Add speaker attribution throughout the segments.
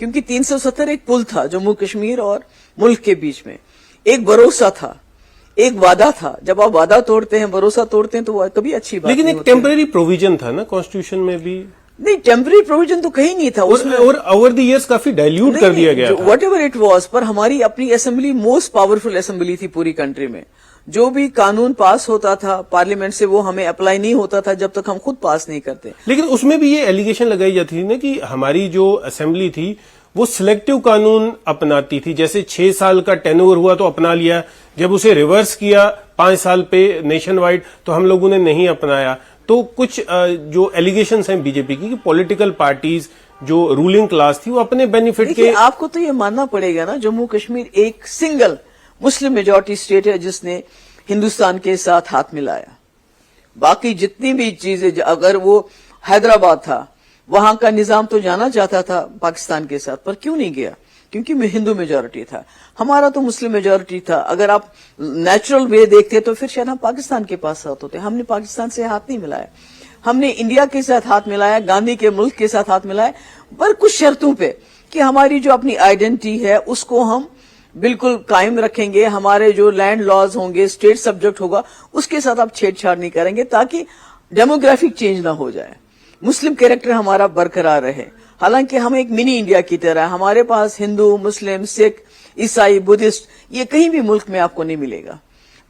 Speaker 1: کیونکہ 370 ایک پل تھا جموں کشمیر اور ملک کے بیچ میں، ایک بھروسہ تھا، ایک وعدہ تھا. جب آپ وعدہ توڑتے ہیں، بھروسہ توڑتے ہیں تو وہ کبھی اچھی بات
Speaker 2: لیکن
Speaker 1: نہیں
Speaker 2: ایک
Speaker 1: ہوتی.
Speaker 2: ٹیمپرری پروویژن تھا نا کانسٹیٹیوشن میں بھی،
Speaker 1: نہیں، ٹیمپرری پروویژن تو کہیں نہیں تھا اس میں،
Speaker 2: اور اوور دی ایئرز کافی ڈائلیوٹ کر دیا گیا تھا.
Speaker 1: Whatever it was. پر ہماری اپنی اسمبلی موسٹ پاورفل اسمبلی تھی پوری کنٹری میں. جو بھی قانون پاس ہوتا تھا پارلیمنٹ سے وہ ہمیں اپلائی نہیں ہوتا تھا جب تک ہم خود پاس نہیں کرتے.
Speaker 2: لیکن اس میں بھی یہ ایلیگیشن لگائی جاتی تھی نا کہ ہماری جو اسمبلی تھی وہ سلیکٹو قانون اپناتی تھی. جیسے 6 سال کا ٹین اوور ہوا تو اپنا لیا، جب اسے ریورس کیا 5 سال پہ نیشن وائڈ تو ہم لوگوں نے نہیں اپنایا. تو کچھ جو ایلیگیشنز ہیں بی جے پی کی کہ پولیٹیکل پارٹیز جو رولنگ کلاس تھی وہ اپنے بینیفٹ کے.
Speaker 1: آپ کو تو یہ ماننا پڑے گا نا، جموں کشمیر ایک سنگل مسلم میجورٹی اسٹیٹ ہے جس نے ہندوستان کے ساتھ ہاتھ ملایا. باقی جتنی بھی چیزیں، اگر وہ حیدرآباد تھا وہاں کا نظام تو جانا چاہتا تھا پاکستان کے ساتھ، پر کیوں نہیں گیا؟ کیونکہ ہندو میجورٹی تھا. ہمارا تو مسلم میجورٹی تھا. اگر آپ نیچرل وے دیکھتے تو پھر شاید ہم پاکستان کے پاس ساتھ ہوتے. ہم نے پاکستان سے ہاتھ نہیں ملایا، ہم نے انڈیا کے ساتھ ہاتھ ملایا، گاندھی کے ملک کے ساتھ ہاتھ ملایا، پر کچھ شرطوں پہ کہ ہماری جو اپنی آئیڈینٹی ہے اس کو ہم بالکل قائم رکھیں گے. ہمارے جو لینڈ لاز ہوں گے، اسٹیٹ سبجیکٹ ہوگا، اس کے ساتھ آپ چھیڑ چھاڑ نہیں کریں گے تاکہ ڈیموگرافک چینج نہ ہو جائے، مسلم کیریکٹر ہمارا برقرار رہے. حالانکہ ہم ایک منی انڈیا کی طرح، ہمارے پاس ہندو، مسلم، سکھ، عیسائی، بدھسٹ یہ کہیں بھی ملک میں آپ کو نہیں ملے گا.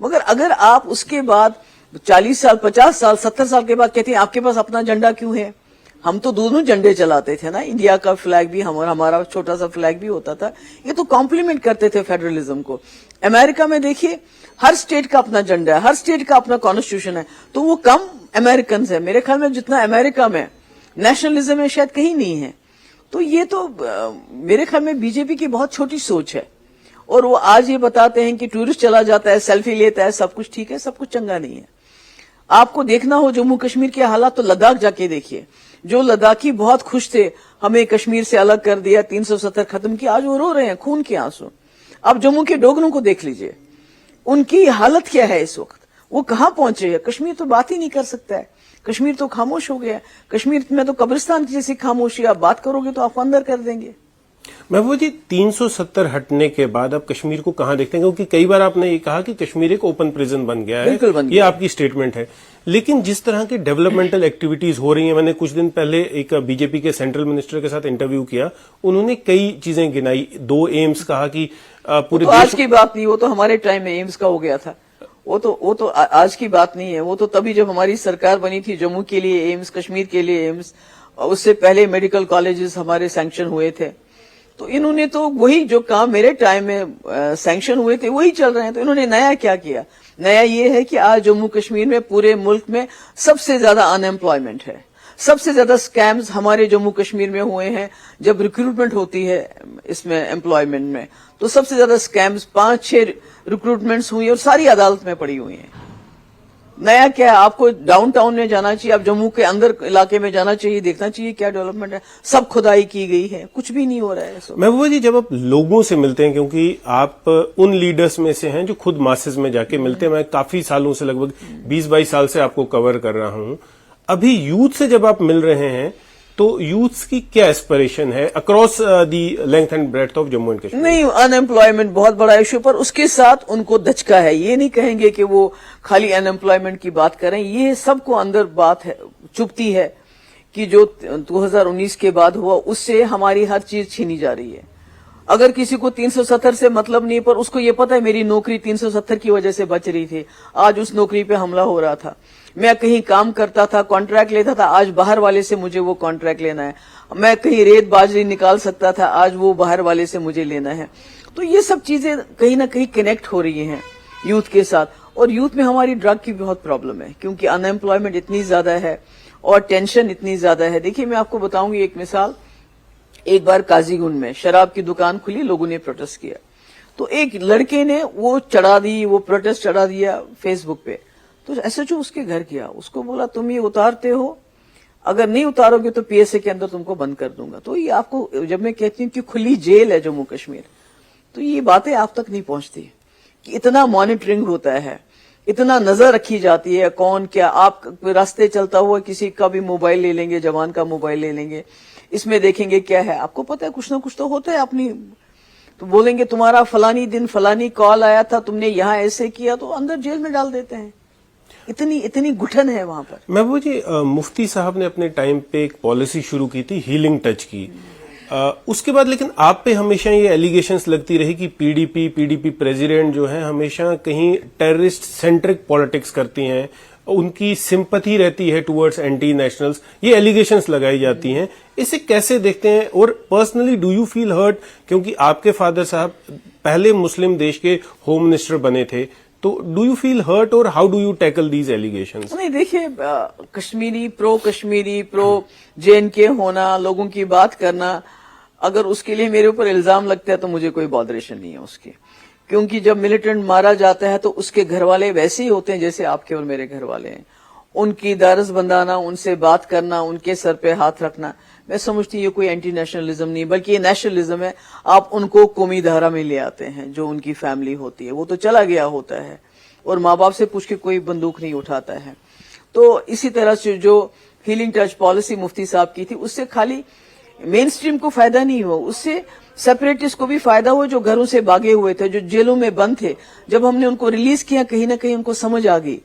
Speaker 1: مگر اگر آپ اس کے بعد 40 سال، 50 سال، 70 سال کے بعد کہتے ہیں آپ کے پاس اپنا جھنڈا کیوں ہے؟ ہم تو دونوں جھنڈے چلاتے تھے نا، انڈیا کا فلیگ بھی ہمارا چھوٹا سا فلیگ بھی ہوتا تھا. یہ تو کمپلیمنٹ کرتے تھے فیڈرلزم کو. امریکہ میں دیکھیے ہر اسٹیٹ کا اپنا جھنڈا ہے، ہر اسٹیٹ کا اپنا کانسٹیٹیوشن ہے، تو وہ کم امریکنز ہے میرے خیال میں جتنا امریکہ میں نیشنلزم ہے شاید کہیں نہیں ہے. تو یہ تو میرے خیال میں بی جے پی کی بہت چھوٹی سوچ ہے. اور وہ آج یہ بتاتے ہیں کہ ٹورسٹ چلا جاتا ہے، سیلفی لیتا ہے، سب کچھ ٹھیک ہے، سب کچھ چنگا نہیں ہے. آپ کو دیکھنا ہو جموں کشمیر کے حالات تو لداخ جا کے دیکھیے. جو لداخی بہت خوش تھے ہمیں کشمیر سے الگ کر دیا، 370 ختم کیا، آج وہ رو رہے ہیں خون کے آنسو. آپ جموں کے ڈوگروں کو دیکھ لیجئے، ان کی حالت کیا ہے اس وقت، وہ کہاں پہنچے ہیں. کشمیر تو بات ہی نہیں کر سکتا ہے، کشمیر تو خاموش ہو گیا. کشمیر میں تو قبرستان کی جیسی خاموشی، آپ بات کرو گے تو آپ کو اندر کر دیں گے.
Speaker 2: محبوبہ جی 370 ہٹنے کے بعد آپ کشمیر کو کہاں دیکھتے ہیں؟ کیونکہ کئی بار آپ نے یہ کہا کہ کشمیر ایک اوپن پریزن بن گیا ہے،
Speaker 1: بالکل بن گیا.
Speaker 2: یہ آپ کی سٹیٹمنٹ ہے. لیکن جس طرح کی ڈیولپمنٹل ایکٹیویٹیز ہو رہی ہیں، میں نے کچھ دن پہلے ایک بی جے پی کے سینٹرل منسٹر کے ساتھ انٹرویو کیا، انہوں نے کئی چیزیں گنائی. 2 ایمز کہا کہ پورے
Speaker 1: تو آج کی بات نہیں، وہ تو ہمارے ٹائم میں ایمز کا ہو گیا تھا. وہ تو آج کی بات نہیں ہے. وہ تو تبھی جب ہماری سرکار بنی تھی، جموں کے لیے ایمز، کشمیر کے لیے ایمز، اس سے پہلے میڈیکل کالجز ہمارے سینکشن ہوئے تھے. تو انہوں نے تو وہی جو کام میرے ٹائم میں سینکشن ہوئے تھے وہی چل رہے ہیں. تو انہوں نے نیا کیا کیا؟ نیا یہ ہے کہ آج جموں کشمیر میں پورے ملک میں سب سے زیادہ ان ایمپلائمنٹ ہے. سب سے زیادہ سکیمز ہمارے جموں کشمیر میں ہوئے ہیں. جب ریکروٹمنٹ ہوتی ہے اس میں امپلائمنٹ میں تو سب سے زیادہ سکیمز 5-6 ریکروٹمنٹس ہوئی اور ساری عدالت میں پڑی ہوئی ہیں. نیا کیا ہے؟ آپ کو ڈاؤن ٹاؤن میں جانا چاہیے، آپ جموں کے اندر علاقے میں جانا چاہیے، دیکھنا چاہیے کیا ڈیولپمنٹ ہے. سب کھدائی کی گئی ہے، کچھ بھی نہیں ہو رہا ہے.
Speaker 2: محبوبہ جی جب آپ لوگوں سے ملتے ہیں، کیونکہ آپ ان لیڈرز میں سے ہیں جو خود ماسز میں جا کے ملتے ہیں، میں کافی سالوں سے لگ بھگ 20-22 سال سے آپ کو کور کر رہا ہوں، ابھی یوتھ سے جب آپ مل رہے ہیں تو یوتھ کی کیا ایسپریشن ہے across the length and breadth of Jammu and Kashmir?
Speaker 1: نہیں، ان ایمپلائمنٹ بہت بڑا ایشو، پر اس کے ساتھ ان کو دھچکا ہے. یہ نہیں کہیں گے کہ وہ خالی ان ایمپلائمنٹ کی بات کریں. یہ سب کو اندر بات ہے چپتی ہے کہ جو 2019 کے بعد ہوا اس سے ہماری ہر چیز چھینی جا رہی ہے. اگر کسی کو 370 سے مطلب نہیں، پر اس کو یہ پتا ہے میری نوکری 370 کی وجہ سے بچ رہی تھی، آج اس نوکری پہ حملہ ہو رہا تھا. میں کہیں کام کرتا تھا، کانٹریکٹ لیتا تھا، آج باہر والے سے مجھے وہ کانٹریکٹ لینا ہے. میں کہیں ریت باجری نکال سکتا تھا، آج وہ باہر والے سے مجھے لینا ہے. تو یہ سب چیزیں کہیں نہ کہیں کنیکٹ ہو رہی ہیں یوتھ کے ساتھ. اور یوتھ میں ہماری ڈرگ کی بہت پرابلم ہے، کیونکہ ان ایمپلائمنٹ اتنی زیادہ ہے اور ٹینشن اتنی زیادہ ہے. دیکھیے میں آپ کو بتاؤں گی ایک مثال. ایک بار قاضی گنج میں شراب کی دکان کھلی، لوگوں نے پروٹیسٹ کیا، تو ایک لڑکے نے وہ پروٹیسٹ چڑھا دیا فیس بک پہ. تو ایس ایچ او اس کے گھر گیا، اس کو بولا تم یہ اتارتے ہو، اگر نہیں اتارو گے تو پی ایس اے کے اندر تم کو بند کر دوں گا. تو یہ آپ کو جب میں کہتی ہوں کہ کھلی جیل ہے جموں کشمیر، تو یہ باتیں آپ تک نہیں پہنچتی کہ اتنا مانیٹرنگ ہوتا ہے، اتنا نظر رکھی جاتی ہے کون کیا. آپ راستے چلتا ہوا کسی کا بھی موبائل لے لیں گے, جوان کا موبائل لے لیں گے, اس میں دیکھیں گے کیا ہے. آپ کو پتا ہے کچھ نہ کچھ تو ہوتا ہے اپنی, تو بولیں گے تمہارا فلانی دن فلانی کال آیا تھا, تم نے یہاں ایسے کیا, تو اندر جیل میں ڈال دیتے ہیں. اتنی گھٹن ہے وہاں پر.
Speaker 2: محبوبہ جی, مفتی صاحب نے اپنے ٹائم پہ ایک پالیسی شروع کی تھی ہیلنگ ٹچ کی, اس کے بعد لیکن آپ پہ ہمیشہ یہ ایلیگیشنز لگتی رہی کہ پی ڈی پی پریزیڈنٹ جو ہے ہمیشہ کہیں ٹیررسٹ سینٹرک پالیٹکس کرتی ہیں, ان کی سمپتھی رہتی ہے ٹورڈز اینٹی نیشنلز, یہ ایلیگیشنز لگائی جاتی ہیں. اسے کیسے دیکھتے ہیں, اور personally do you feel hurt, کیونکہ آپ کے فادر صاحب پہلے مسلم دیش کے ہوم منسٹر بنے تھے, تو ڈو یو فیل ہرٹ اور how do you tackle these allegations?
Speaker 1: نہیں دیکھیے, کشمیری پرو جے این کے ہونا, لوگوں کی بات کرنا, اگر اس کے لیے میرے اوپر الزام لگتا ہے تو مجھے کوئی بادریشن نہیں ہے اس کی, کیونکہ جب ملیٹنٹ مارا جاتا ہے تو اس کے گھر والے ویسے ہی ہوتے ہیں جیسے آپ کے اور میرے گھر والے ہیں. ان کی دارس بندانا, ان سے بات کرنا, ان کے سر پہ ہاتھ رکھنا, میں سمجھتی ہوں یہ کوئی اینٹی نیشنلزم نہیں بلکہ یہ نیشنلزم ہے. آپ ان کو قومی دھارا میں لے آتے ہیں, جو ان کی فیملی ہوتی ہے وہ تو چلا گیا ہوتا ہے, اور ماں باپ سے پوچھ کے کوئی بندوق نہیں اٹھاتا ہے. تو اسی طرح سے جو ہیلنگ ٹچ پالیسی مفتی صاحب کی تھی, اس سے خالی مین سٹریم کو فائدہ نہیں ہوا, اس سے سیپریٹسٹ کو بھی فائدہ ہوا جو گھروں سے بھاگے ہوئے تھے, جو جیلوں میں بند تھے. جب ہم نے ان کو ریلیز کیا, کہیں نہ کہیں ان کو سمجھ آ گئی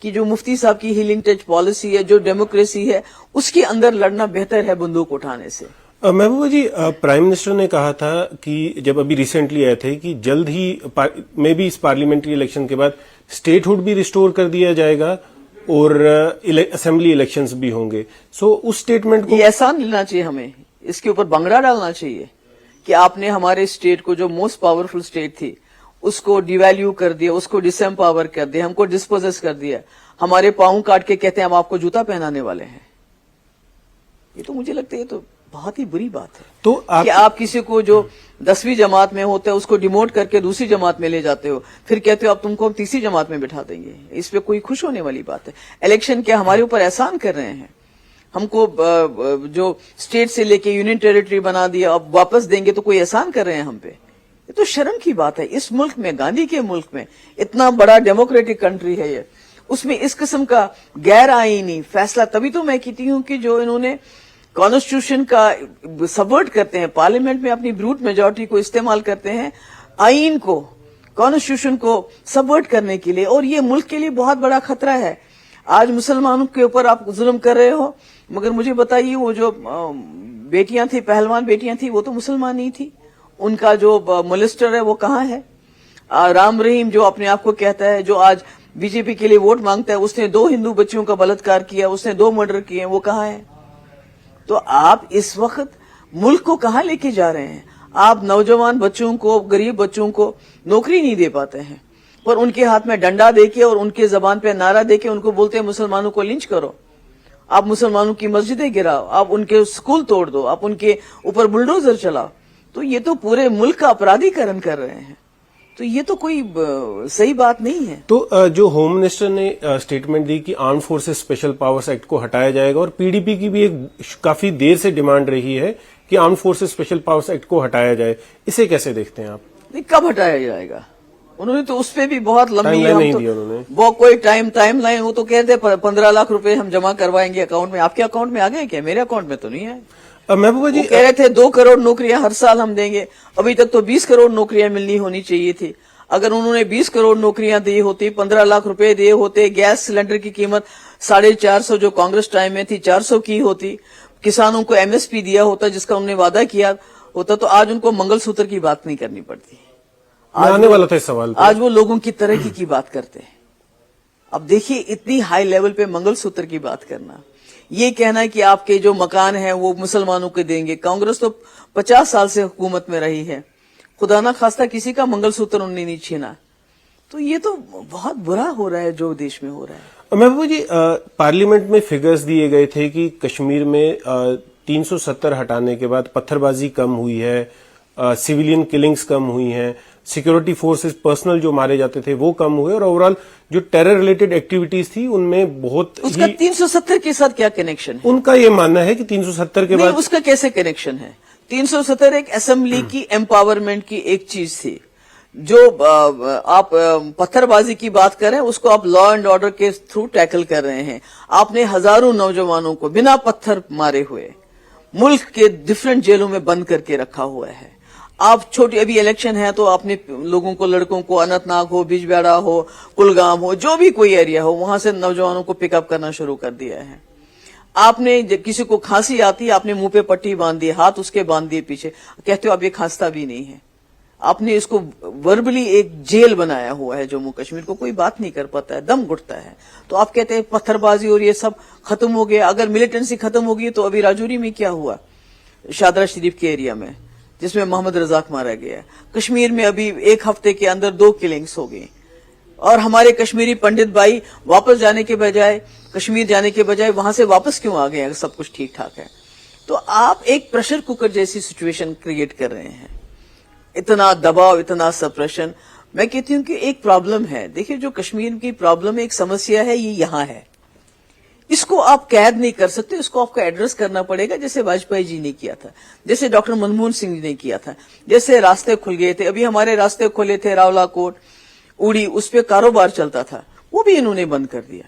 Speaker 1: کہ جو مفتی صاحب کی ہیلنگ ٹچ پالیسی ہے, جو ڈیموکریسی ہے, اس کے اندر لڑنا بہتر ہے بندوق اٹھانے سے.
Speaker 2: محبوبہ جی, پرائم منسٹر نے کہا تھا کہ جب ابھی ریسنٹلی آئے تھے کہ جلد ہی میں بھی اس پارلیمنٹری الیکشن کے بعد اسٹیٹ ہوڈ بھی ریسٹور کر دیا جائے گا اور اسمبلی الیکشنز بھی ہوں گے. سو اس اسٹیٹمنٹ کو
Speaker 1: یہ احسان لینا چاہیے ہمیں, اس کے اوپر بنگڑا ڈالنا چاہیے کہ آپ نے ہمارے اسٹیٹ کو, جو موسٹ پاورفل اسٹیٹ تھی, اس کو ڈی ویلیو کر دیا, اس کو ڈس ایمپاور کر دیا, ہم کو ڈسپوزس کر دیا, ہمارے پاؤں کاٹ کے کہتے ہیں ہم آپ کو جوتا پہنانے والے ہیں. یہ تو مجھے لگتا ہے یہ تو بہت ہی بری بات ہے.
Speaker 2: تو
Speaker 1: کہ آپ کسی کو جو 10ویں جماعت میں ہوتا ہے اس کو ڈیموٹ کر کے دوسری جماعت میں لے جاتے ہو, پھر کہتے ہو اب تم کو ہم تیسری جماعت میں بٹھا دیں گے. اس پہ کوئی خوش ہونے والی بات ہے؟ الیکشن کیا ہمارے اوپر احسان کر رہے ہیں؟ ہم کو جو اسٹیٹ سے لے کے یونین ٹیریٹری بنا دیا, اب واپس دیں گے تو کوئی احسان کر رہے ہیں ہم پہ؟ یہ تو شرم کی بات ہے. اس ملک میں, گاندھی کے ملک میں, اتنا بڑا ڈیموکریٹک کنٹری ہے یہ, اس میں اس قسم کا غیر آئینی فیصلہ. تبھی تو میں کہتی ہوں کہ جو انہوں نے کانسٹیٹیوشن کا سبورٹ کرتے ہیں, پارلیمنٹ میں اپنی بروٹ میجورٹی کو استعمال کرتے ہیں آئین کو, کانسٹیٹیوشن کو سبورٹ کرنے کے لیے, اور یہ ملک کے لیے بہت بڑا خطرہ ہے. آج مسلمانوں کے اوپر آپ ظلم کر رہے ہو, مگر مجھے بتائیے وہ جو بیٹیاں تھیں, پہلوان بیٹیاں تھیں, وہ تو مسلمان نہیں تھی. ان کا جو مولسٹر ہے وہ کہاں ہے؟ رام رحیم جو اپنے آپ کو کہتا ہے, جو آج بی جے پی کے لیے ووٹ مانگتا ہے, اس نے 2 ہندو بچیوں کا بلاತ್ಕಾರ کیا, اس نے 2 مرڈر کیے, وہ کہاں ہے؟ تو آپ اس وقت ملک کو کہاں لے کے جا رہے ہیں؟ آپ نوجوان بچوں کو, غریب بچوں کو نوکری نہیں دے پاتے ہیں, پر ان کے ہاتھ میں ڈنڈا دے کے اور ان کے زبان پہ نعرہ دے کے ان کو بولتے ہیں مسلمانوں کو لنچ کرو, آپ مسلمانوں کی مسجدیں گراؤ, آپ ان کے سکول توڑ دو, آپ ان کے اوپر بلڈوزر چلاؤ. تو یہ تو پورے ملک کا اپرادھیکرن کر رہے ہیں. تو یہ تو کوئی صحیح بات نہیں ہے.
Speaker 2: تو جو ہوم منسٹر نے اسٹیٹمنٹ دی کہ arm forces special powers act کو ہٹایا جائے گا, اور پی ڈی پی کی بھی ایک کافی دیر سے ڈیمانڈ رہی ہے کہ arm forces special powers act کو ہٹایا جائے, اسے کیسے دیکھتے ہیں آپ؟
Speaker 1: کب ہٹایا جائے گا؟ انہوں نے تو اس پہ بھی بہت لمبی
Speaker 2: ٹائم لائن نہیں دی انہوں نے.
Speaker 1: وہ کوئی ٹائم لائن, وہ تو کہتے 15 لاکھ روپے ہم جمع کروائیں گے اکاؤنٹ میں. آپ کے اکاؤنٹ میں آ گئے کیا؟ میرے اکاؤنٹ میں تو نہیں آئے.
Speaker 2: محبوبہ جی
Speaker 1: کہہ رہے تھے 2 کروڑ نوکریاں ہر سال ہم دیں گے, ابھی تک تو 20 کروڑ نوکریاں ملنی ہونی چاہیے تھی. اگر انہوں نے 20 کروڑ نوکریاں دی ہوتی, 15 لاکھ روپے دیے ہوتے, گیس سلنڈر کی قیمت 450 جو کانگریس ٹائم میں تھی 400 کی ہوتی, کسانوں کو ایم ایس پی دیا ہوتا جس کا انہوں نے وعدہ کیا ہوتا, تو آج ان کو منگل سوتر کی بات نہیں کرنی پڑتی.
Speaker 2: آنے والا تھا اس سوال.
Speaker 1: آج وہ لوگوں کی ترقی کی بات کرتے ہیں. اب دیکھیے اتنی ہائی لیول پہ منگل سوتر کی بات کرنا, یہ کہنا کہ آپ کے جو مکان ہیں وہ مسلمانوں کو دیں گے. کانگریس تو 50 سال سے حکومت میں رہی ہے, خدا نہ خواستہ کسی کا منگل سوتر انہوں نے نہیں چھینا. تو یہ تو بہت برا ہو رہا ہے جو دیش میں ہو رہا ہے.
Speaker 2: محبوبہ جی, پارلیمنٹ میں فگرز دیے گئے تھے کہ کشمیر میں 370 ہٹانے کے بعد پتھر بازی کم ہوئی ہے, سویلین کلنگز کم ہوئی ہیں, سیکورٹی فورسز پرسنل جو مارے جاتے تھے وہ کم ہوئے, اور اوورآل جو ٹیرر ریلیٹڈ ایکٹیویٹیز تھی ان میں بہت
Speaker 1: اس کا 370 کے ساتھ کیا کنیکشن ہے؟
Speaker 2: ان کا یہ ماننا ہے کہ 370 کے بعد
Speaker 1: اس کا کیسے کنیکشن ہے؟ 370 ایک اسمبلی کی امپاورمنٹ کی ایک چیز تھی. جو آپ پتھر بازی کی بات کر رہے ہیں اس کو آپ لا اینڈ آرڈر کے تھرو ٹیکل کر رہے ہیں. آپ نے ہزاروں نوجوانوں کو بنا پتھر مارے ہوئے ملک کے ڈفرنٹ جیلوں میں بند کر کے رکھا ہوا ہے. آپ چھوٹی ابھی الیکشن ہے تو آپ نے لوگوں کو, لڑکوں کو, اننت ناگ ہو, بجبیڑا ہو, کلگام ہو, جو بھی کوئی ایریا ہو, وہاں سے نوجوانوں کو پک اپ کرنا شروع کر دیا ہے. آپ نے کسی کو کھانسی آتی آپ نے منہ پہ پٹی باندھ دی, ہاتھ اس کے باندھ دیے پیچھے, کہتے ہو اب یہ کھانستا بھی نہیں ہے. آپ نے اس کو وربلی ایک جیل بنایا ہوا ہے جموں کشمیر کو, کوئی بات نہیں کر پاتا ہے, دم گھٹتا ہے. تو آپ کہتے ہیں پتھر بازی اور یہ سب ختم ہو گیا. اگر ملیٹنسی ختم ہوگی تو ابھی راجوری میں کیا ہوا, شادرہ شریف کے ایریا میں جس میں محمد رزاق مارا گیا. کشمیر میں ابھی ایک ہفتے کے اندر 2 کلنگز ہو گئی, اور ہمارے کشمیری پنڈت بھائی واپس جانے کے بجائے, کشمیر جانے کے بجائے وہاں سے واپس کیوں آ گئے اگر سب کچھ ٹھیک ٹھاک ہے؟ تو آپ ایک پریشر کوکر جیسی سچویشن کریٹ کر رہے ہیں. اتنا دباؤ, اتنا سپریشن. میں کہتی ہوں کہ ایک پرابلم ہے. دیکھیں جو کشمیر کی پرابلم ایک سمسیا ہے, یہ یہاں ہے. اس کو آپ قید نہیں کر سکتے, اس کو آپ کو ایڈریس کرنا پڑے گا, جیسے واجپئی جی نے کیا تھا, جیسے ڈاکٹر منموہن سنگھ جی نے کیا تھا, جیسے راستے کھل گئے تھے. ابھی ہمارے راستے کھلے تھے راولا کوٹ, اوڑی, اس پہ کاروبار چلتا تھا, وہ بھی انہوں نے بند کر دیا.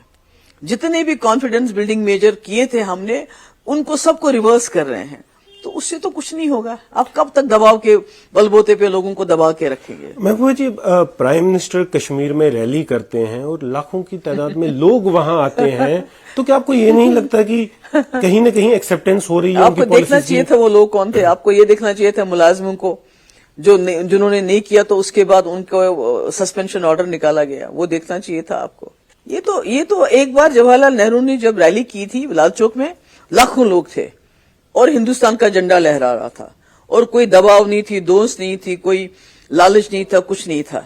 Speaker 1: جتنے بھی کانفیڈنس بلڈنگ میجر کیے تھے ہم نے, ان کو سب کو ریورس کر رہے ہیں. تو اس سے تو کچھ نہیں ہوگا. آپ کب تک دباؤ کے بلبوتے پہ لوگوں کو دبا کے رکھیں گے؟
Speaker 2: محبوبہ جی, پرائم منسٹر کشمیر میں ریلی کرتے ہیں اور لاکھوں کی تعداد میں لوگ وہاں آتے ہیں, تو کیا آپ کو یہ نہیں لگتا کہ کہیں نہ کہیں ایکسپٹینس ہو رہی ہے؟
Speaker 1: آپ کو دیکھنا چاہیے تھا وہ لوگ کون تھے. آپ کو یہ دیکھنا چاہیے تھا ملازموں کو جنہوں نے نہیں کیا تو اس کے بعد ان کو سسپینشن آرڈر نکالا گیا, وہ دیکھنا چاہیے تھا آپ کو. یہ تو ایک بار جواہر لال نہرو نے جب ریلی کی تھی لال چوک میں, لاکھوں لوگ تھے اور ہندوستان کا جھنڈا لہرا رہا تھا, اور کوئی دباؤ نہیں تھی, دوست نہیں تھی, کوئی لالچ نہیں تھا, کچھ نہیں تھا.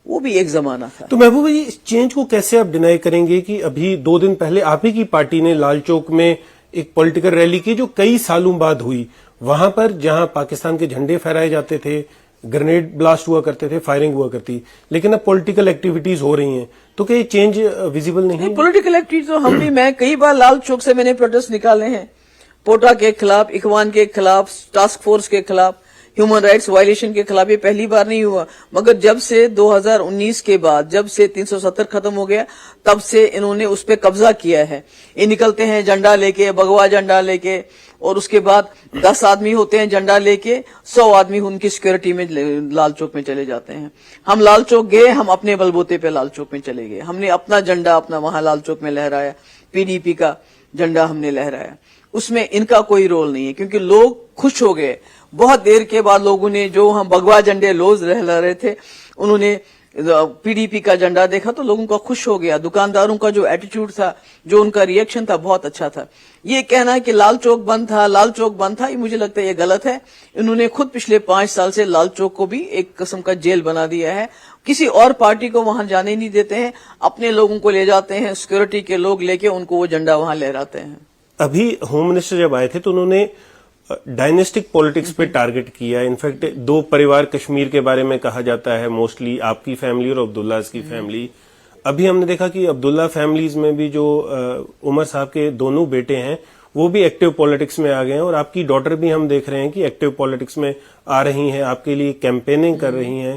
Speaker 1: وہ بھی ایک زمانہ تھا.
Speaker 2: تو محبوبہ جی, اس چینج کو کیسے آپ ڈینائی کریں گے کہ ابھی 2 دن پہلے آپ ہی کی پارٹی نے لال چوک میں ایک پولیٹیکل ریلی کی جو کئی سالوں بعد ہوئی, وہاں پر جہاں پاکستان کے جھنڈے پھہرائے جاتے تھے, گرنیڈ بلاسٹ ہوا کرتے تھے, فائرنگ ہوا کرتی, لیکن اب پولیٹیکل ایکٹیویٹیز ہو رہی ہیں, تو کیا یہ چینج ویزیبل نہیں؟
Speaker 1: پولیٹیکل ایکٹیویٹیز تو ہم بھی, میں کئی بار لال چوک سے میں نے پروٹیسٹ نکالے ہیں, پوٹا کے خلاف, اخوان کے خلاف, ٹاسک فورس کے خلاف, ہیومن رائٹس وائلیشن کے خلاف. یہ پہلی بار نہیں ہوا, مگر جب سے 2019 کے بعد, جب سے 370 ختم ہو گیا, تب سے انہوں نے اس پہ قبضہ کیا ہے. یہ نکلتے ہیں جھنڈا لے کے, بگوا جھنڈا لے کے, اور اس کے بعد 10 آدمی ہوتے ہیں جھنڈا لے کے, 100 آدمی ان کی سیکورٹی میں لال چوک میں چلے جاتے ہیں. ہم لال چوک گئے, ہم اپنے بلبوتے پہ لال چوک میں چلے گئے, ہم نے اپنا جھنڈا اپنا وہاں لال چوک میں لہرایا, PDP کا جھنڈا ہم نے لہرایا. اس میں ان کا کوئی رول نہیں ہے, کیونکہ لوگ خوش ہو گئے. بہت دیر کے بعد لوگوں نے, جو ہم بگوا جھنڈے لوز لہرا رہے تھے, انہوں نے PDP کا جھنڈا دیکھا تو لوگوں کا خوش ہو گیا. دکانداروں کا جو ایٹیٹیوڈ تھا, جو ان کا ریئیکشن تھا, بہت اچھا تھا. یہ کہنا ہے کہ لال چوک بند تھا, لال چوک بند تھا, یہ مجھے لگتا ہے یہ غلط ہے. انہوں نے خود پچھلے 5 سال سے لال چوک کو بھی ایک قسم کا جیل بنا دیا ہے. کسی اور پارٹی کو وہاں جانے نہیں دیتے ہیں, اپنے لوگوں کو لے جاتے ہیں, سیکورٹی کے لوگ لے کے ان کو وہ جھنڈا وہاں لہراتے ہیں.
Speaker 2: ابھی ہوم منسٹر جب آئے تھے تو انہوں نے ڈائنیسٹک پالیٹکس پہ ٹارگٹ کیا. انفیکٹ 2 پریوار کشمیر کے بارے میں کہا جاتا ہے, موسٹلی آپ کی فیملی اور عبداللہ کی فیملی. ابھی ہم نے دیکھا کہ عبداللہ فیملیز میں بھی جو عمر صاحب کے دونوں بیٹے ہیں وہ بھی ایکٹیو پالیٹکس میں آ گئے ہیں, اور آپ کی ڈاٹر بھی ہم دیکھ رہے ہیں کہ ایکٹیو پالیٹکس میں آ رہی ہیں, آپ کے لیے کیمپیننگ کر رہی ہیں.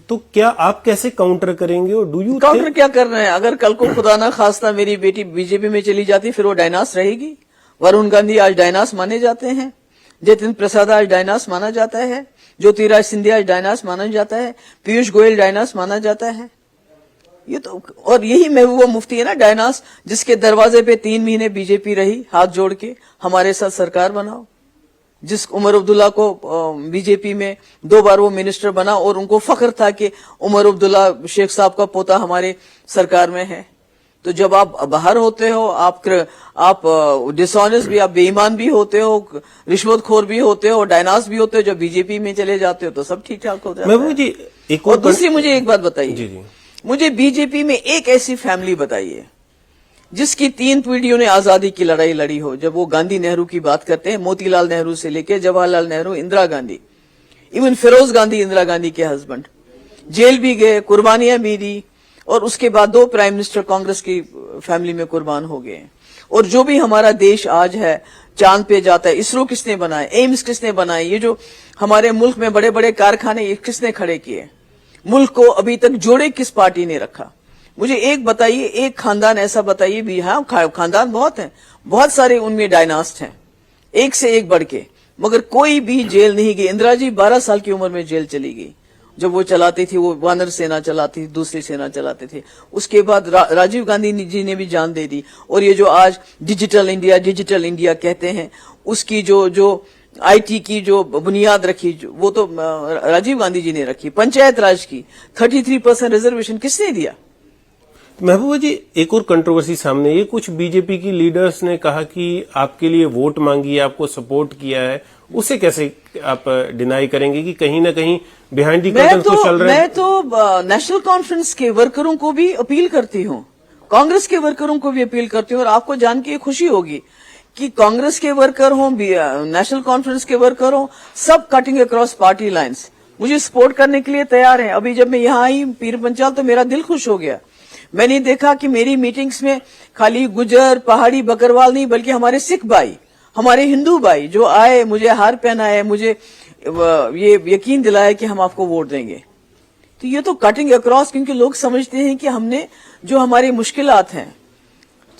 Speaker 2: تو کیا آپ کیسے کاؤنٹر کریں گے, اور ڈو یو
Speaker 1: کاؤنٹر کیا کر رہے ہیں؟ اگر کل کو خدا نہ خواستہ میری بیٹی BJP میں چلی جاتی, پھر وہ ڈائناس رہے گی. ورون گاندھی آج ڈائناس مانے جاتے ہیں, جتن پرساد آج ڈائناس مانا جاتا ہے, جوتیراج سندھیا آج ڈائناس مانا جاتا ہے, پیوش گوئل ڈائناس مانا جاتا ہے. یہ تو, اور یہی محبوبہ مفتی ہے نا ڈائناس, جس کے دروازے پہ 3 مہینے BJP رہی ہاتھ جوڑ کے, ہمارے ساتھ سرکار بناؤ. جس عمر عبداللہ کو BJP میں 2 بار وہ منسٹر بنا, اور ان کو فخر تھا کہ عمر عبداللہ شیخ صاحب کا پوتا ہمارے سرکار میں ہے. تو جب آپ باہر ہوتے ہو, آپ ڈس آنیسٹ بھی, آپ بے ایمان بھی ہوتے ہو, رشوت خور بھی ہوتے ہو, ڈائناس بھی ہوتے ہو, جب BJP میں چلے جاتے ہو تو سب ٹھیک ٹھاک ہو جاتا ہے.
Speaker 2: جی
Speaker 1: اور دوسری مجھے ایک بات بتائیے,
Speaker 2: جی جی
Speaker 1: مجھے BJP میں ایک ایسی فیملی بتائیے جس کی 3 پیڑھیوں نے آزادی کی لڑائی لڑی ہو. جب وہ گاندھی نہرو کی بات کرتے ہیں, موتی لال نہرو سے لے کے جواہر لال نہرو, اندرا گاندھی, ایون فیروز گاندھی اندرا گاندھی کے ہسبینڈ, جیل بھی گئے, قربانیاں بھی دی, اور اس کے بعد 2 پرائم منسٹر کانگریس کی فیملی میں قربان ہو گئے. اور جو بھی ہمارا دیش آج ہے, چاند پہ جاتا ہے, اسرو کس نے بنائے, ایمز کس نے بنائے, یہ جو ہمارے ملک میں بڑے بڑے کارخانے یہ کس نے کھڑے کیے, ملک کو ابھی تک جوڑے کس پارٹی نے رکھا؟ مجھے ایک بتائیے، ایک خاندان ایسا بتائیے بھی. ہاں خاندان بہت ہیں، بہت سارے ان میں ڈائناسٹ ہیں، ایک سے ایک بڑھ کے، مگر کوئی بھی جیل نہیں گئی. اندرا جی 12 سال کی عمر میں جیل چلی گئی جب وہ چلاتی تھی، وہ وانر سینا چلاتی تھی، دوسری سینا چلاتے تھے. اس کے بعد راجیو گاندھی جی نے بھی جان دے دی. اور یہ جو آج ڈیجیٹل انڈیا کہتے ہیں، اس کی جو آئی ٹی کی جو بنیاد رکھی، وہ تو راجیو گاندھی جی نے رکھی. پنچایت راج کی 33% ریزرویشن کس نے دیا؟
Speaker 2: محبوبہ جی، ایک اور کنٹروورسی سامنے یہ کچھ بی جے پی کی لیڈرز نے کہا کہ آپ کے لیے ووٹ مانگی ہے، آپ کو سپورٹ کیا ہے، اسے کیسے آپ ڈینائی کریں گے کہ کہیں نہ کہیں بیہائنڈ دی کرٹن کچھ چل رہا ہے؟
Speaker 1: میں تو نیشنل کانفرنس کے ورکروں کو بھی اپیل کرتی ہوں، کانگریس کے ورکروں کو بھی اپیل کرتی ہوں، اور آپ کو جان کے خوشی ہوگی کہ کانگریس کے ورکر ہوں، نیشنل کانفرنس کے ورکر ہوں، سب کٹنگ اکراس پارٹی لائنز مجھے سپورٹ کرنے کے لیے تیار ہیں. ابھی جب میں یہاں آئی پیر پنچال تو میرا دل خوش ہو گیا. میں نے دیکھا کہ میری میٹنگز میں خالی گجر پہاڑی بکروال نہیں، بلکہ ہمارے سکھ بھائی، ہمارے ہندو بھائی جو آئے، مجھے ہار پہنائے، مجھے یہ یقین دلایا کہ ہم آپ کو ووٹ دیں گے. تو یہ تو کٹنگ اکراس، کیونکہ لوگ سمجھتے ہیں کہ ہم نے جو ہماری مشکلات ہیں،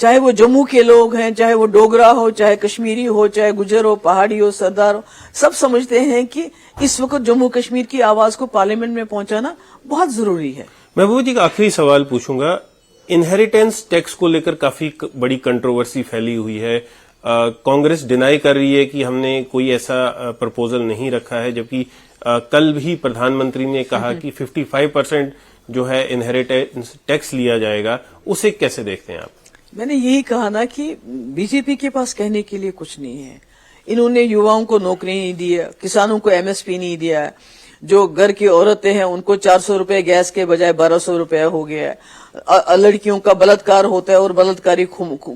Speaker 1: چاہے وہ جموں کے لوگ ہیں، چاہے وہ ڈوگرا ہو، چاہے کشمیری ہو، چاہے گجر ہو، پہاڑی ہو، سردار ہو، سب سمجھتے ہیں کہ اس وقت جموں کشمیر کی آواز کو پارلیمنٹ میں پہنچانا بہت ضروری ہے.
Speaker 2: محبوبہ جی کا آخری سوال پوچھوں گا. انہیریٹنس ٹیکس کو لے کر کافی بڑی کنٹروورسی پھیلی ہوئی ہے. کانگریس ڈینائی کر رہی ہے کہ ہم نے کوئی ایسا پرپوزل نہیں رکھا ہے، جبکہ کل بھی پردھان منتری نے کہا کہ 55% جو ہے انہیریٹنس ٹیکس لیا جائے گا. اسے کیسے دیکھتے ہیں آپ؟
Speaker 1: میں نے یہی کہا نا کہ بی جے پی کے پاس کہنے کے لیے کچھ نہیں ہے. انہوں نے یواؤں کو نوکری نہیں دی ہے، کسانوں کو ایم ایس پی نہیں دیا ہے، جو گھر کی عورتیں ہیں ان کو 400 روپے گیس کے بجائے 1200 روپے ہو گیا ہے. لڑکیوں کا بلاత్కాر ہوتا ہے اور بلاత్కాری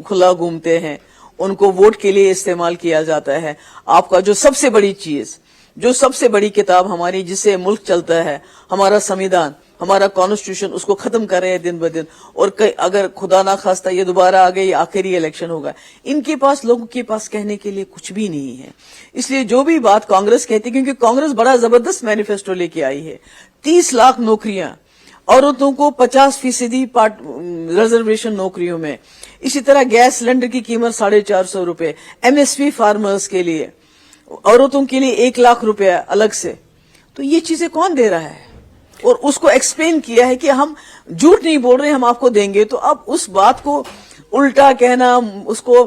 Speaker 1: کھلا گھومتے ہیں، ان کو ووٹ کے لیے استعمال کیا جاتا ہے. آپ کا جو سب سے بڑی چیز، جو سب سے بڑی کتاب ہماری جس سے ملک چلتا ہے، ہمارا سمویدھان، ہمارا کانسٹیٹیوشن، اس کو ختم کر رہے ہیں دن بدن. اور اگر خدا نہ خواستہ یہ دوبارہ آ گئی، آخری الیکشن ہوگا. ان کے پاس، لوگوں کے پاس کہنے کے لیے کچھ بھی نہیں ہے. اس لیے جو بھی بات کانگریس کہتی، کیونکہ کانگریس بڑا زبردست مینیفیسٹو لے کے آئی ہے. 30 لاکھ نوکریاں، عورتوں کو 50% ریزرویشن نوکریوں میں. اسی طرح گیس سلنڈر کی قیمت 450 روپے، ایم ایس پی فارمرز کے لیے، عورتوں کے لیے 1 لاکھ روپے الگ سے. تو یہ چیزیں کون دے رہا ہے؟ اور اس کو ایکسپلین کیا ہے کہ ہم جھوٹ نہیں بول رہے، ہم آپ کو دیں گے. تو اب اس بات کو الٹا کہنا، اس کو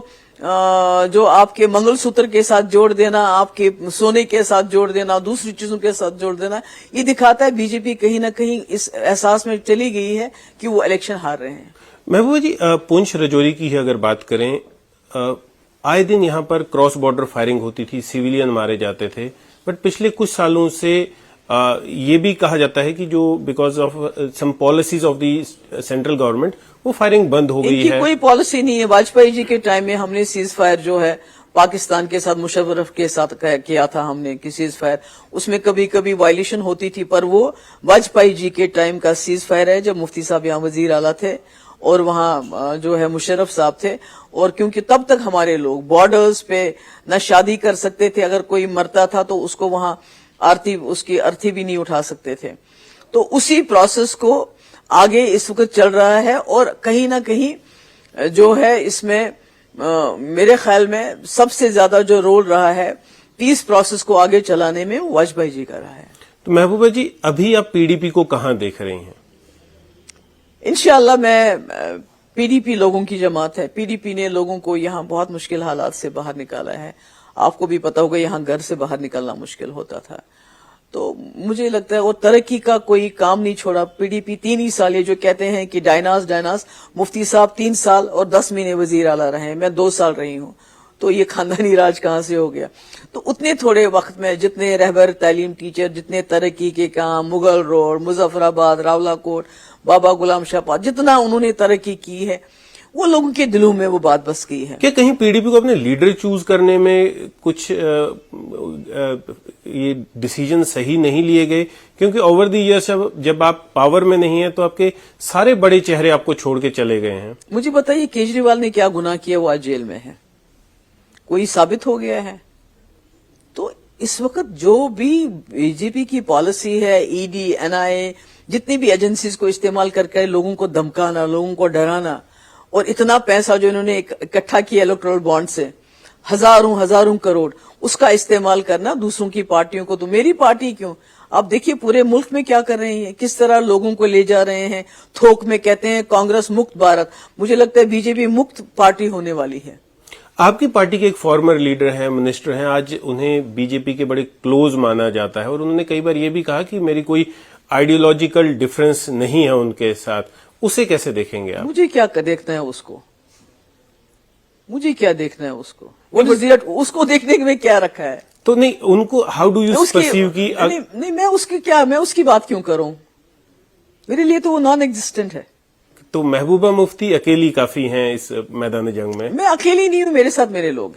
Speaker 1: جو آپ کے منگل سوتر کے ساتھ جوڑ دینا، آپ کے سونے کے ساتھ جوڑ دینا، دوسری چیزوں کے ساتھ جوڑ دینا، یہ دکھاتا ہے بی جے پی کہیں نہ کہیں اس احساس میں چلی گئی ہے کہ وہ الیکشن ہار رہے ہیں.
Speaker 2: محبوبہ جی، پونچھ رجوری کی ہی اگر بات کریں، آئے دن یہاں پر کراس بارڈر فائرنگ ہوتی تھی، سیویلین مارے جاتے تھے، بٹ پچھلے کچھ سالوں سے یہ بھی کہا جاتا ہے کہ جو because of some policies of the central government وہ فائرنگ بند ہو گئی ہے.
Speaker 1: ان کی کوئی پالیسی نہیں ہے. واجپئی جی کے ٹائم میں ہم نے سیز فائر جو ہے پاکستان کے ساتھ، مشرف کے ساتھ کیا تھا ہم نے کہ سیز فائر، اس میں کبھی کبھی وائلیشن ہوتی تھی، پر وہ واجپئی جی کے ٹائم کا سیز فائر ہے جب مفتی صاحب یہاں وزیر اعلیٰ تھے اور وہاں جو ہے مشرف صاحب تھے. اور کیونکہ تب تک ہمارے لوگ بارڈرز پہ نہ شادی کر سکتے تھے، اگر کوئی مرتا تھا تو اس کو وہاں اس کی ارتھی بھی نہیں اٹھا سکتے تھے. تو اسی پروسیس کو آگے اس وقت چل رہا ہے. اور کہیں نہ کہیں جو ہے اس میں میرے خیال میں سب سے زیادہ جو رول رہا ہے پیس پروسیس کو آگے چلانے میں، واجپئی جی کا رہا ہے.
Speaker 2: تو محبوبہ جی، ابھی آپ پی ڈی پی کو کہاں دیکھ رہی ہیں؟
Speaker 1: انشاءاللہ میں پی ڈی پی لوگوں کی جماعت ہے. پی ڈی پی نے لوگوں کو یہاں بہت مشکل حالات سے باہر نکالا ہے. آپ کو بھی پتا ہوگا یہاں گھر سے باہر نکلنا مشکل ہوتا تھا. تو مجھے لگتا ہے وہ ترقی کا کوئی کام نہیں چھوڑا. پی ڈی پی 3 ہی سال، یہ جو کہتے ہیں کہ ڈائناس، مفتی صاحب 3 سال اور 10 مہینے وزیر اعلیٰ رہے ہیں، میں 2 سال رہی ہوں. تو یہ خاندانی راج کہاں سے ہو گیا؟ تو اتنے تھوڑے وقت میں جتنے رہبر تعلیم ٹیچر، جتنے ترقی کے کام، مغل روڈ، مظفر آباد، راولہ کوٹ، بابا غلام شاہ پال، جتنا انہوں نے ترقی کی ہے وہ لوگوں کے دلوں میں وہ بات بس گئی ہے.
Speaker 2: کہ کہیں پی ڈی پی کو اپنے لیڈر چوز کرنے میں کچھ یہ ڈیسیجن صحیح نہیں لیے گئے؟ کیونکہ اوور دی ایئرس جب آپ پاور میں نہیں ہیں تو آپ کے سارے بڑے چہرے آپ کو چھوڑ کے چلے گئے ہیں.
Speaker 1: مجھے بتائیے کیجریوال نے کیا گناہ کیا وہ آج جیل میں ہے؟ کوئی ثابت ہو گیا ہے؟ تو اس وقت جو بھی بی جے پی کی پالیسی ہے، ای ڈی، این آئی اے، جتنی بھی ایجنسیز کو استعمال کر کے لوگوں کو دھمکانا، لوگوں کو ڈرانا، اور اتنا پیسہ جو انہوں نے اکٹھا کیا الیکٹرل بانڈ سے، ہزاروں کروڑ، اس کا استعمال کرنا دوسروں کی پارٹیوں کو، تو میری پارٹی کیوں؟ آپ دیکھیے پورے ملک میں کیا کر رہے ہیں، کس طرح لوگوں کو لے جا رہے ہیں، تھوک میں کہتے ہیں کانگریس مکت بھارت، مجھے لگتا ہے بی جے پی مکت پارٹی ہونے والی ہے۔
Speaker 2: آپ کی پارٹی کے ایک فارمر لیڈر ہیں، منسٹر ہیں، آج انہیں بی جے پی کے بڑے کلوز مانا جاتا ہے، اور انہوں نے کئی بار یہ بھی کہا کہ میری کوئی آئیڈیولوجیکل ڈفرنس نہیں ہے ان کے ساتھ، اسے کیسے دیکھیں گے آپ؟
Speaker 1: مجھے کیا دیکھنا ہے اس کو؟ مجھے کیا دیکھنا ہے اس کو؟ What is it؟ اس کو دیکھنے میں کیا رکھا ہے؟
Speaker 2: تو نہیں، ان کو ہاؤ ڈو یو پرسیو کی
Speaker 1: نہیں، میں اس کی بات کیوں کروں؟ میرے لیے تو وہ نان ایگزسٹنٹ ہے۔
Speaker 2: تو محبوبہ مفتی اکیلی کافی ہیں اس میدان جنگ میں؟
Speaker 1: میں اکیلی نہیں ہوں، میرے ساتھ میرے لوگ ہیں۔